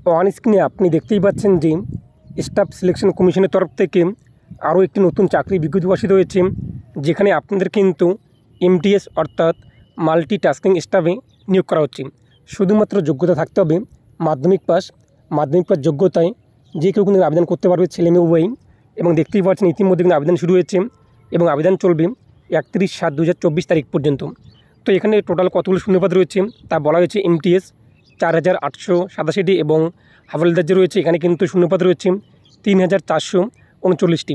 On স্ক্রিনে আপনি দেখতেই পাচ্ছেন যে স্টাফ সিলেকশন কমিশনের তরফ থেকে আরও একটি নতুন চাকরি বিজ্ঞপ্তি প্রকাশিত হয়েছে, যেখানে আপনাদের কিন্তু এমটিএস অর্থাৎ মাল্টিটাস্কিং স্টাফে নিয়োগ করা হচ্ছে। শুধুমাত্র যোগ্যতা থাকতে হবে মাধ্যমিক পাস যোগ্যতায় যে কেউ কিন্তু আবেদন করতে পারবে, ছেলে মেয়ে উভয়ই। এবং দেখতেই পাচ্ছেন ইতিমধ্যে কিন্তু আবেদন শুরু হয়েছে এবং আবেদন চলবে 31/7/2024 তারিখ পর্যন্ত। তো এখানে টোটাল কতগুলো শূন্যপদ রয়েছে তা বলা হয়েছে। এমটিএস 4887টি এবং হাওলদার যে রয়েছে এখানে কিন্তু শূন্যপদ রয়েছে 3439টি।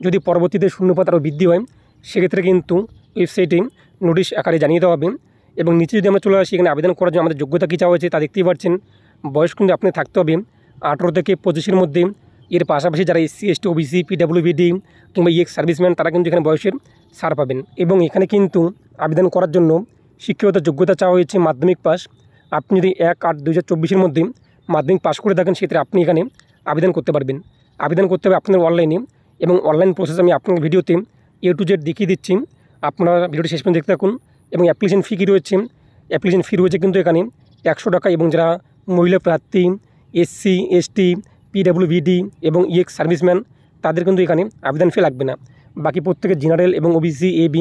যদি পরবর্তীতে শূন্যপদ আরও বৃদ্ধি হয় সেক্ষেত্রে কিন্তু ওয়েবসাইটে নোটিশ আকারে জানিয়ে দেওয়া হবে। এবং নিচে যদি আমরা চলে আসি, এখানে আবেদন করার জন্য আমাদের যোগ্যতা কী চাওয়া হয়েছে তা দেখতেই পাচ্ছেন। বয়স কিন্তু আপনি থাকতে হবে 18 থেকে 25-এর মধ্যে। এর পাশাপাশি যারা SC ST OBC PWBD কিংবা EX সার্ভিসম্যান তারা কিন্তু এখানে বয়সের ছাড় পাবেন। এবং এখানে কিন্তু আবেদন করার জন্য শিক্ষাগত যোগ্যতা চাওয়া হয়েছে মাধ্যমিক পাস। আপনি যদি 1/8/2024-এর মধ্যে মাধ্যমিক পাস করে থাকেন সেক্ষেত্রে আপনি এখানে আবেদন করতে পারবেন। আবেদন করতে হবে আপনাদের অনলাইনে, এবং অনলাইন প্রসেস আমি আপনার ভিডিওতে A to Z দেখিয়ে দিচ্ছি। আপনারা ভিডিওটি শেষ পর্যন্ত দেখতে থাকুন। এবং অ্যাপ্লিকেশন ফি কী রয়েছে, অ্যাপ্লিকেশন ফি রয়েছে কিন্তু এখানে 100 টাকা। এবং যারা মহিলা প্রার্থী, SC ST PWBD এবং EX সার্ভিসম্যান তাদের কিন্তু এখানে আবেদন ফি লাগবে না। বাকি প্রত্যেকের জেনারেল এবং OBC AB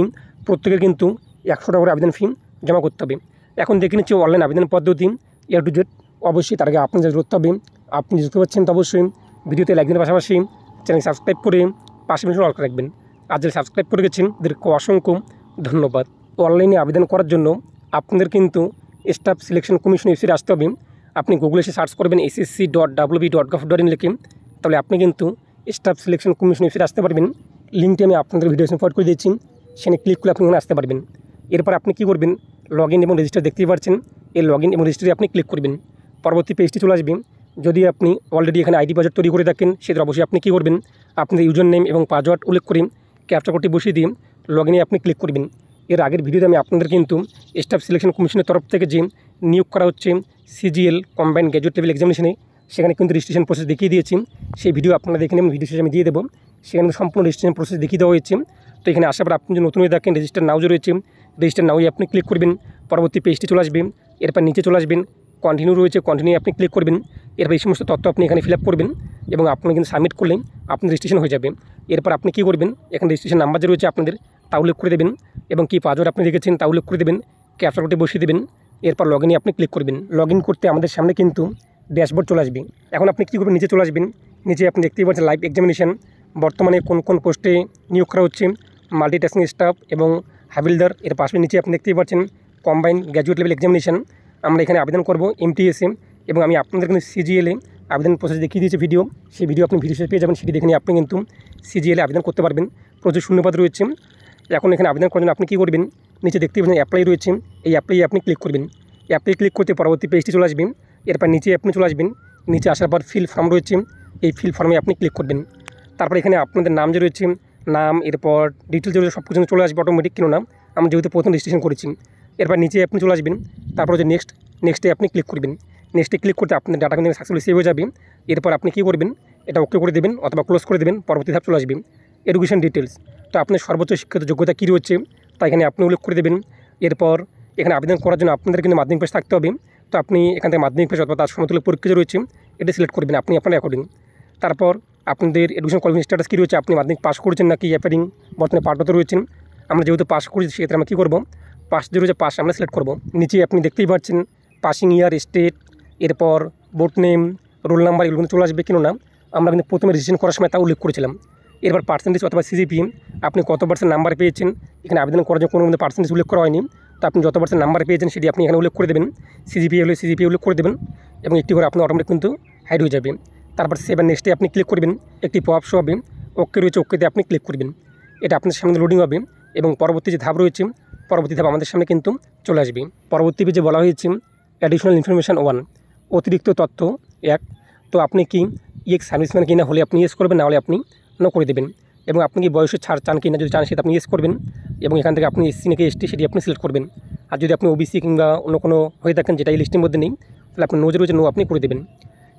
প্রত্যেকের কিন্তু 100 টাকা করে আবেদন ফি জমা করতে হবে। এখন দেখে নিচ্ছি অনলাইন আবেদন পদ্ধতি A to Z। অবশ্যই তার আগে আপনার যা করতে হবে, আপনি যুক্ত পাচ্ছেন তো অবশ্যই ভিডিওতে লাইক দেওয়ার পাশাপাশি চ্যানেল সাবস্ক্রাইব করে পাশে মিশন অল করে রাখবেন। আর যারা সাবস্ক্রাইব করে গেছেন তাদেরকে অসংখ্য ধন্যবাদ। অনলাইনে আবেদন করার জন্য আপনাদের কিন্তু স্টাফ সিলেকশন কমিশন ওয়েবসাইটে আসতে হবে। আপনি গুগলে এসে সার্চ করবেন ssc.wb.gov.in লিখে, তাহলে আপনি কিন্তু স্টাফ সিলেকশন কমিশন ওয়েবসাইটে আসতে পারবেন। লিঙ্কটি আমি আপনাদের ভিডিও প্রোভাইড করে দিয়েছি, সেখানে ক্লিক করে আপনি এখানে আসতে পারবেন। এরপর আপনি কী করবেন, লগ ইন এবং রেজিস্টার দেখতেই পাচ্ছেন। এই লগ ইন এবং রেজিস্টারে আপনি ক্লিক করবেন। পরবর্তী পেজটি চলে আসবে। যদি আপনি অলরেডি এখানে আইডি পাসওয়ার্ড তৈরি করে থাকেন সেক্ষেত্রে অবশ্যই আপনি কী করবেন, আপনাদের ইউজার নেম এবং পাসওয়ার্ড উল্লেখ করে ক্যাপচা কোডটি বসিয়ে দিয়ে লগ ইনে আপনি ক্লিক করবেন। এর আগের ভিডিওতে আমি আপনাদের কিন্তু স্টাফ সিলেকশন কমিশনের তরফ থেকে যে নিয়োগ করা হচ্ছে CGL কম্বাইন্ড গ্র্যাজুয়েট লেভেল এক্সামিনেশনে, সেখানে কিন্তু রেজিস্ট্রেশন প্রসেস দেখিয়ে দিয়েছি। সেই ভিডিও আপনারা দেখে নেবেন, ভিডিও শেষে আমি দিয়ে দেবো। সেখানে সম্পূর্ণ রেজিস্ট্রেশন প্রসেস দেখিয়ে দেওয়া হয়েছে। তো এখানে আসার পর আপনি যদি নতুন হয়ে থাকেন রেজিস্টার নাও যে রয়েছে, রেজিস্টার নাও আপনি ক্লিক করবেন। পরবর্তী পেজটি চলে আসবে। এরপর নিচে চলে আসবেন, কন্টিনিউ রয়েছে, কন্টিনিউ আপনি ক্লিক করবেন। এরপর এই সমস্ত তথ্য আপনি এখানে ফিল আপ করবেন এবং আপনি কিন্তু সাবমিট করলে আপনার রেজিস্ট্রেশন হয়ে যাবে। এরপর আপনি কী করবেন, এখানে রেজিস্ট্রেশন নাম্বার যে রয়েছে আপনাদের তা উল্লেখ করে দেবেন এবং কী পাসওয়ার্ড আপনি রেখেছেন তা উল্লেখ করে দেবেন, ক্যাপচা কোডটি বসিয়ে দেবেন। এরপর লগ ইনে আপনি ক্লিক করবেন। লগ ইন করতে আমাদের সামনে কিন্তু ড্যাশবোর্ড চলে আসবে। এখন আপনি কী করবেন, নিচে চলে আসবেন। নিচে আপনি দেখতেই পাচ্ছেন লাইভ এক্সামিনেশন, বর্তমানে কোন কোন পোস্টে নিয়োগ করা হচ্ছে, মাল্টিটাস্কিং স্টাফ এবং হাবিলদার। এর পাশে নিচে আপনি দেখতেই পাচ্ছেন কম্বাইন্ড গ্র্যাজুয়েট লেভেল এক্সামিনেশন। আমরা এখানে আবেদন করব MTS এবং আমি আপনাদের কিন্তু CGL আবেদন প্রসেস দেখিয়ে দিয়েছি ভিডিও, সেই ভিডিও আপনি ভিডিও শেষে পেয়ে যাবেন। সেটি দেখে নিয়ে আপনি কিন্তু CGL আবেদন করতে পারবেন। প্রচুর শূন্যপদ রয়েছে। এখন এখানে আবেদন করার জন্য আপনি কী করবেন, নিচে দেখতেই পাচ্ছেন অ্যাপ্লাই রয়েছে, এই অ্যাপ্লাই আপনি ক্লিক করবেন। অ্যাপ্লাই ক্লিক করতে পরবর্তী পেজটি চলে আসবেন। এরপর নিচে আপনি চলে আসবেন। নিচে আসার পর ফিল ফর্ম রয়েছে, এই ফিল ফর্মে আপনি ক্লিক করবেন। তারপর এখানে আপনাদের নাম যে রয়েছে, নাম, এরপর ডিটেলস যে সব কিছু চলে আসবে অটোমেটিক, কেন নাম আমরা যেহেতু প্রথম রেজিস্ট্রেশন করেছি। এরপর নিচে আপনি চলে আসবেন। তারপর যে নেক্সটে আপনি ক্লিক করবেন। নেক্সটে ক্লিক করতে আপনার ডাটা কিন্তু সাকসেসফুলি সেভ হয়ে যাবে। এরপর আপনি কী করবেন, এটা ওকে করে দেবেন অথবা ক্লোজ করে দেবেন। পরবর্তী ধাপ চলে আসবে এডুকেশন ডিটেলস। তো আপনার সর্বোচ্চ শিক্ষিত যোগ্যতা কী রয়েছে তা এখানে আপনি উল্লেখ করে দেবেন। এরপর এখানে আবেদন করার জন্য আপনাদের কিন্তু মাধ্যমিক পাস থাকতে হবে। তো আপনি এখান থেকে মাধ্যমিক পাস অথবা তার সমতুল্য পরীক্ষা যে রয়েছে এটা সিলেক্ট করবেন আপনি আপনার অ্যাকর্ডিং। তারপর আপনাদের এডুকেশন কোয়ালিফিকেশন স্ট্যাটাস কী রয়েছে, আপনি মাধ্যমিক পাস করেছেন নাকি অ্যাপারিং বর্তমানে পাঠরত রয়েছেন। আমরা যেহেতু পাস করেছি সেক্ষেত্রে আমরা কী করবো, পাস যে রয়েছে পাস আমরা সিলেক্ট করবো। নিচে আপনি দেখতেই পাচ্ছেন পাসিং ইয়ার, স্টেট, এরপর বোর্ড নেম, রোল নাম্বার এগুলো কিন্তু চলে আসবে। কেন না আমরা কিন্তু প্রথমে রেজিস্ট্রেশন করার সময় তা উল্লেখ করেছিলাম। এরপর পার্সেন্টেজ অথবা CGPA আপনি কত পার্সেন্ট নাম্বার পেয়েছেন, এখানে আবেদন করার জন্য কোনো মধ্যে পার্সেন্টেজ উল্লেখ করা হয়নি। তো আপনি যত পার্সেন্ট নাম্বার পেয়েছেন সেটি আপনি এখানে উল্লেখ করে দেবেন। CGPA হলে CGPA উল্লেখ করে দেবেন এবং একটি করে আপনার অটোমেটিক কিন্তু হাইড হয়ে যাবে। তারপর সেভ নেক্সটে আপনি ক্লিক করবেন। একটি পপ শো হবে, ওকে রয়েছে, ওকেতে আপনি ক্লিক করবেন। এটা আপনার সামনে লোডিং হবে এবং পরবর্তী যে ধাপ রয়েছে, পরবর্তী ধাপ আমাদের সামনে কিন্তু চলে আসবে। পরবর্তী পেজে বলা হয়েছে অ্যাডিশনাল ইনফরমেশান 1, অতিরিক্ত তথ্য 1। তো আপনি কি EX সার্ভিসম্যান কিনা হলে আপনি ইয়েস করবেন, না হলে আপনি নো করে দেবেন। এবং আপনি কি বয়সের ছাড় চান কিনা, যদি চান সেটা আপনি ইয়েস করবেন এবং এখান থেকে আপনি SC নাকি ST সেটি আপনি সিলেক্ট করবেন। আর যদি আপনি OBC কিংবা অন্য কোনো হয়ে থাকেন যেটা এই লিস্টের মধ্যে নেই, তাহলে আপনি নো যে রয়েছে নো আপনি করে দেবেন।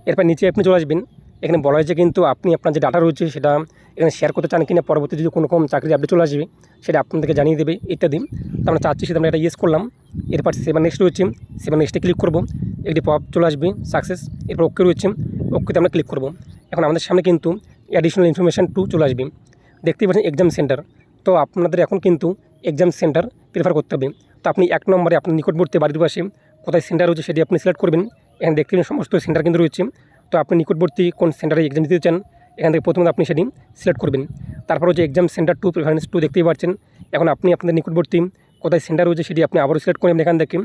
এরপর নিচে আপনি চলে আসবেন। এখানে বলা হয়েছে কিন্তু আপনি আপনার যে ডাটা রয়েছে সেটা এখানে শেয়ার করতে চান কিনা, পরবর্তী যদি কোনো রকম চাকরির আপডেট চলে আসবে সেটা আপনাদেরকে জানিয়ে দেবে ইত্যাদি। তো আমরা চাচ্ছি সেটা আমরা এটা ইয়েস করলাম। এরপর 7 নেক্সট রয়েছে, 7 নেক্সটে ক্লিক করব, একটি পপ চলে আসবে সাকসেস। এরপর ওকে রয়েছে, ওকেতে আমরা ক্লিক করব। এখন আমাদের সামনে কিন্তু অ্যাডিশনাল ইনফরমেশান 2 চলে আসবে। দেখতেই পাচ্ছেন এক্সাম সেন্টার। তো আপনাদের এখন কিন্তু এক্সাম সেন্টার প্রেফার করতে হবে। তো আপনি 1 নম্বরে আপনার নিকটবর্তী বাড়ির পাশে কোথায় সেন্টার রয়েছে সেটি আপনি সিলেক্ট করবেন। এখানে দেখতে পাবেন সমস্ত সেন্টার কিন্তু রয়েছে। তো আপনি নিকটবর্তী কোন সেন্টারে এক্সাম দিতে চান এখান থেকে প্রথমে আপনি সেটি সিলেক্ট করবেন। তারপর হচ্ছে এক্সাম সেন্টার 2 প্রেফারেন্স 2 দেখতেই পাচ্ছেন। এখন আপনি আপনাদের নিকটবর্তী কোথায় সেন্টার রয়েছে সেটি আপনি আবারও সিলেক্ট করবেন এখান থেকে।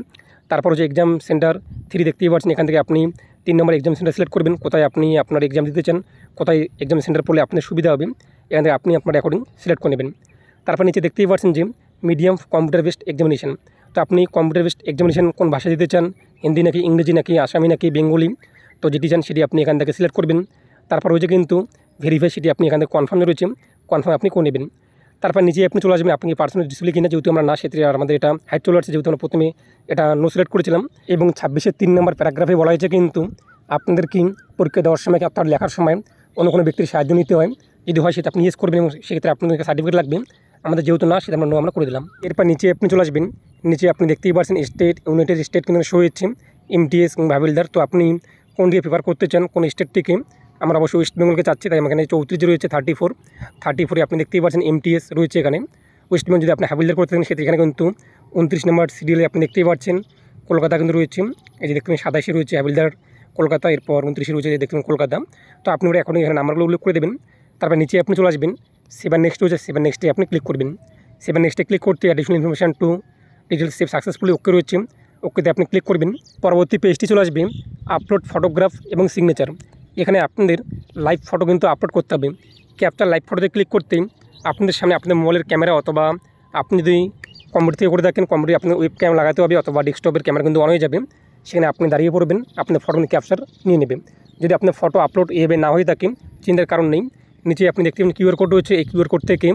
তারপর হচ্ছে এক্সাম সেন্টার 3 দেখতেই পাচ্ছেন। এখান থেকে আপনি 3 নম্বর এক্সাম সেন্টার সিলেক্ট করবেন, কোথায় আপনি আপনার এক্সাম দিতে চান, কোথায় এক্সাম সেন্টার পড়লে আপনার সুবিধা হবে। এখান থেকে আপনি আপনার অ্যাকর্ডিং সিলেক্ট করে নেবেন। তারপর নিচে দেখতেই পাচ্ছেন যে মিডিয়াম কম্পিউটার বেসড এক্সামিনেশন। তো আপনি কম্পিউটার বেসড এক্সামিনেশন কোন ভাষা দিতে চান, হিন্দি নাকি ইংরেজি নাকি আসামি নাকি বেঙ্গলি, তো যেটি চান সেটি আপনি এখান থেকে সিলেক্ট করবেন। তারপর রয়েছে কিন্তু ভেরিফাই, সেটি আপনি এখান থেকে কনফার্ম রয়েছে, কনফার্ম আপনি করে নেবেন। তারপর নিচে আপনি চলে আসবেন আপনি পার্সোনাল ডিসপ্লে কিনা, যেহেতু আমরা না সেটি আর আমাদের এটা হাইট চলে আসছে, যেহেতু আমরা প্রথমে এটা নো সিলেক্ট করেছিলাম। এবং 26-এর 3 নম্বর প্যারাগ্রাফে বলা হয়েছে কিন্তু আপনাদের কি পরীক্ষা দেওয়ার সময় আপনার লেখার সময় অন্য কোনো ব্যক্তির সাহায্য নিতে হয়, যদি হয় সেটা আপনি ইয়েস করবেন এবং সেক্ষেত্রে আপনাদের সার্টিফিকেট লাগবে। আমাদের যেহেতু না সেটা আমরা নো আমরা করে দিলাম। এরপর নিচে আপনি চলে আসবেন, নিচে আপনি দেখতেই পাচ্ছেন স্টেট, ইউনাইটেড স্টেট কিন্তু শো হচ্ছে, এমটিএস কিংবা হাবিলদার। তো আপনি কোন দিয়ে প্রিফার করতে চান, কোন স্টেটটিকে? আমরা অবশ্যই ওয়েস্ট বেঙ্গলকে চাচ্ছি, তাই এখানে 34 রয়েছে, 34 আপনি দেখতেই পাচ্ছেন এমটিএস রয়েছে এখানে ওয়েস্ট বেঙ্গল। যদি আপনি হাবিলদার করতে চান সেখানে কিন্তু 29 নম্বর সিরিয়ালে আপনি দেখতেই পাচ্ছেন কলকাতা কিন্তু রয়েছে। এই যে দেখতে পাবেন 27 রয়েছে হাবিলদার কলকাতা, এরপর 29 রয়েছে যে দেখতে কলকাতা। তো আপনি ওরা এখন এখানে নাম্বারগুলো উল্লেখ করে দেবেন। তারপর নিচে আপনি চলে আসবেন, 7 নেক্সট রয়েছে, 7 নেক্সটে আপনি ক্লিক করবেন। 7 নেক্সটে ক্লিক করতে additional information 2 details save successfully ওকে রয়েছে, ওকেতে আপনি ক্লিক করবেন। পরবর্তী পেজটি চলে আসবে আপলোড ফটোগ্রাফ এবং সিগনেচার। এখানে আপনাদের লাইভ ফটো কিন্তু আপলোড করতে হবে। ক্যাপচার লাইভ ফটোতে ক্লিক করতেই আপনাদের সামনে আপনাদের মোবাইলের ক্যামেরা, অথবা আপনি যদি কম্পিউটার থেকে করে থাকেন কম্পিউটারে আপনার ওয়েব ক্যামেরা লাগাতে হবে, অথবা ডেস্কটপের ক্যামেরা কিন্তু অন হয়ে যাবে। সেখানে আপনি দাঁড়িয়ে পড়বেন, আপনার ফটো ক্যাপচার নিয়ে নেবেন। যদি আপনার ফটো আপলোড এভাবে না হয়ে থাকে চিন্তার কারণ নেই, নিচে আপনি দেখতে পাবেন কিউআর কোড রয়েছে। এই কিউআর কোড থেকে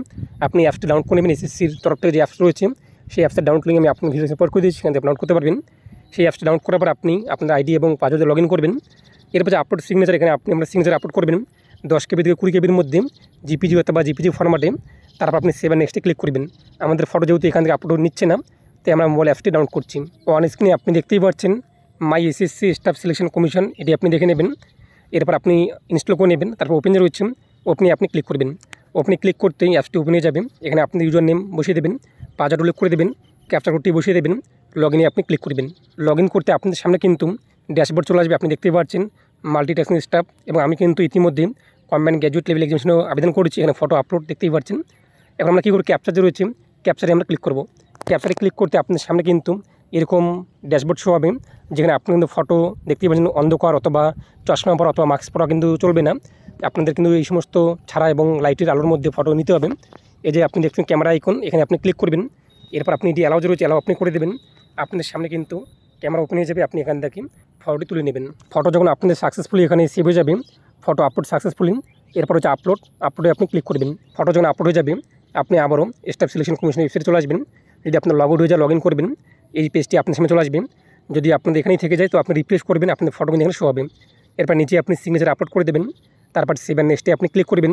আপনি অ্যাপসটি ডাউনলোড করে নেবেন। এসএসসির তরফ থেকে যে অ্যাপস রয়েছে সেই অ্যাপসের ডাউনলোড লিঙ্ক আমি আপনার ভিডিও সাপোর্ট করে দিয়েছি, সেখান থেকে ডাউনলোড করতে পারবেন। সেই অ্যাপসটি ডাউনলোড করার পর আপনি আপনার আইডি এবং পাসওয়ার্ডে লগ ইন করবেন। এরপর যে আপলোড সিগনেচার, এখানে আপনি আপনার সিগনেচার আপলোড করবেন 10 কেবি থেকে 20 কেবির মধ্যে জিপিজি অথবা জিপিজি ফরম্যাটে। তারপর আপনি 7 নেক্সটে ক্লিক করবেন। আমাদের ফটো যেহেতু এখান থেকে আপলোড নিচ্ছে না, তাই আমরা মোবাইল অ্যাপসটি ডাউনলোড করছি। অন স্ক্রিনে আপনি দেখতেই পাচ্ছেন মাই এসএসসি স্টাফ সিলেকশন কমিশন, এটি আপনি দেখে নেবেন। এরপর আপনি ইনস্টল করে নেবেন। তারপর ওপেনে রয়েছে, ওপেনে আপনি ক্লিক করবেন। ওপেনে ক্লিক করতেই অ্যাপসটি ওপেন হয়ে যাবে। এখানে আপনি ইউজার নেম বসিয়ে দেবেন, পাসওয়ার্ড উল্লেখ করে দেবেন, ক্যাপচার কোডটি বসিয়ে দেবেন, লগ ইনে আপনি ক্লিক করবেন। লগ ইন করতে আপনাদের সামনে কিন্তু ড্যাশবোর্ড চলে আসবে। আপনি দেখতেই পাচ্ছেন মাল্টিটাস্কিং স্টাফ, এবং আমি কিন্তু ইতিমধ্যে কম্বাইন্ড গ্র্যাজুয়েট লেভেল এক্সামিনেশনও আবেদন করেছি। এখানে ফটো আপলোড দেখতেই পাচ্ছেন। এখন আমরা কী করব, ক্যাপচার যে রয়েছে ক্যাপচারে আমরা ক্লিক করব। ক্যাপচারে ক্লিক করতে আপনাদের সামনে কিন্তু এরকম ড্যাশবোর্ড শো হবে, যেখানে আপনি কিন্তু ফটো দেখতেই পাচ্ছেন অন্ধকার অথবা চশমা পরা অথবা মাস্ক পরা কিন্তু চলবে না। আপনাদের কিন্তু এই সমস্ত ছাড়া এবং লাইটের আলোর মধ্যে ফটো নিতে হবে। এই যে আপনি দেখছেন ক্যামেরা আইকন, এখানে আপনি ক্লিক করবেন। এরপর আপনি এটি অ্যালাউ যে রয়েছে অ্যালাউ আপনি করে দেবেন। আপনাদের সামনে কিন্তু ক্যামেরা ওপেন হয়ে যাবে, আপনি এখান থেকে ফটোটি তুলে নেবেন। ফটো যখন আপনাদের সাকসেসফুলি এখানে সেভ হয়ে যাবে, ফটো আপলোড সাকসেসফুলি, এরপর হচ্ছে আপলোডে আপনি ক্লিক করবেন। ফটো যখন আপলোড হয়ে যাবে আপনি আবারও স্টাফ সিলেকশন কমিশনের ওয়েবসাইটে চলে আসবেন। যদি আপনার লগ আউট হয়ে যায় লগ ইন করবেন, এই পেজটি আপনার সামনে চলে আসবে। যদি আপনাদের এখানেই থেকে যায় তো আপনি রিফ্রেশ করবেন, আপনাদের ফটো কিন্তু এখানে শো হবে। এরপর নিচে আপনি সিগনেচার আপলোড করে দেবেন। তারপর 7 নেক্সটে আপনি ক্লিক করবেন।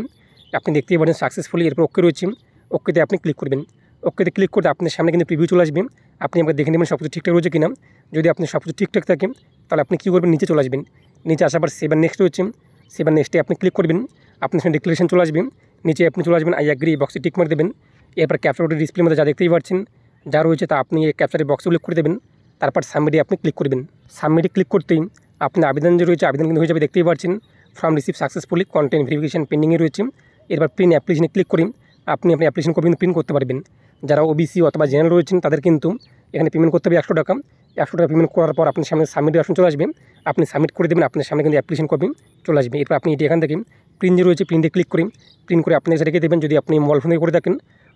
আপনি দেখতেই পারেন সাকসেসফুলি, এরপর ওকে রয়েছে, ওকেতে আপনি ক্লিক করবেন। ওকেতে ক্লিক করতে আপনার সামনে কিন্তু প্রিভিউ চলে আসবে। আপনি আমাকে দেখে নেবেন সব কিছু ঠিকঠাক রয়েছে কিনা। যদি আপনি সব কিছু ঠিকঠাক থাকে তাহলে আপনি কী করবেন, নিচে চলে আসবেন। নিচে আসার পর 7 নেক্সট রয়েছে, 7 নেক্সটে আপনি ক্লিক করবেন। আপনার সামনে ডিক্লারেশন চলে আসবে। নিচে আপনি চলে আসবেন আই অ্যাগ্রি বক্সে টিক মার দেবেন। এরপর ক্যাপচার ডিসপ্লের মধ্যে যা দেখতেই পাচ্ছেন যা রয়েছে তা আপনি এই ক্যাপচারের বক্সে উল্লেখ করে দেবেন। তারপর সাবমিটে আপনি ক্লিক করবেন। সাবমিটে ক্লিক করতেই আপনার আবেদন যে রয়েছে আবেদন কিন্তু হয়ে যাবে, দেখতেই পাচ্ছেন form receive successfully, content verification পেন্ডিংয়ে রয়েছে। এরপর প্রিন্ট অ্যাপ্লিকেশনে ক্লিক করি আপনি আপনার অ্যাপ্লিকেশন কপি কিন্তু প্রিন্ট করতে পারবেন। যারা ওবিসি অথবা জেনারেল রয়েছেন তাদের কিন্তু এখানে পেমেন্ট করতে হবে 100 টাকা। 100 টাকা পেমেন্ট করার পর আপনার সামনে সাবমিট অপশন চলে আসবে। আপনি সাবমিট করে দেবেন, আপনার সামনে কিন্তু অ্যাপ্লিকেশন কপি চলে আসবে। এরপর আপনি এটি এখান থেকে প্রিন্ট যে রয়েছে প্রিন্টে ক্লিক করি, প্রিন্ট করে আপনি রেখে দেবেন। যদি আপনি মোবাইল ফোনে করে থাকেন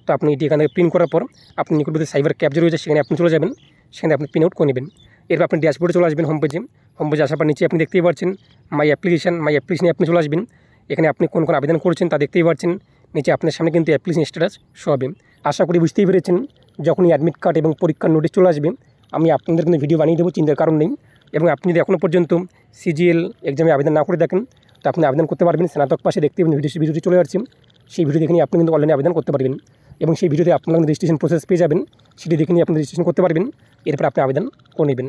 তো আপনি এটি এখান থেকে প্রিন্ট করার পর আপনি নিকটবর্তী সাইবার ক্যাব যে রয়েছে সেখানে আপনি চলে যাবেন, সেখানে আপনি প্রিন্ট আউট করে নেবেন। এরপর আপনি ড্যাশবোর্ডে চলে আসবেন, হোম পেজে আসার পর নিচে আপনি দেখতেই পাচ্ছেন মাই অ্যাপ্লিকেশনে আপনি চলে আসবেন। এখানে আপনি কোন আবেদন করেছেন তা দেখতেই পাচ্ছেন। নিচে আপনার সামনে কিন্তু অ্যাপ্লিকেশন স্ট্যাটাস শো হবে। আশা করি বুঝতেই পেরেছেন, যখনই অ্যাডমিট কার্ড এবং পরীক্ষার নোটিশ চলে আসবে আমি আপনাদের কিন্তু ভিডিও বানিয়ে দেবো, চিন্তার কারণ নেই। এবং আপনি যদি এখনও পর্যন্ত সিজিএল এক্সামে আবেদন না করে থাকেন তো আপনি আবেদন করতে পারবেন। স্নাতক পাশে দেখতে পাবেন ভিডিওটি চলে আসছে, সেই ভিডিও দেখে নিয়ে আপনি কিন্তু অনলাইনে আবেদন করতে পারবেন এবং সেই ভিডিওতে আপনার রেজিস্ট্রেশন প্রসেস পেয়ে যাবেন, সেটি দেখে নিয়ে আপনি রেজিস্ট্রেশন করতে পারবেন। এরপর আপনি আবেদন করে নেবেন।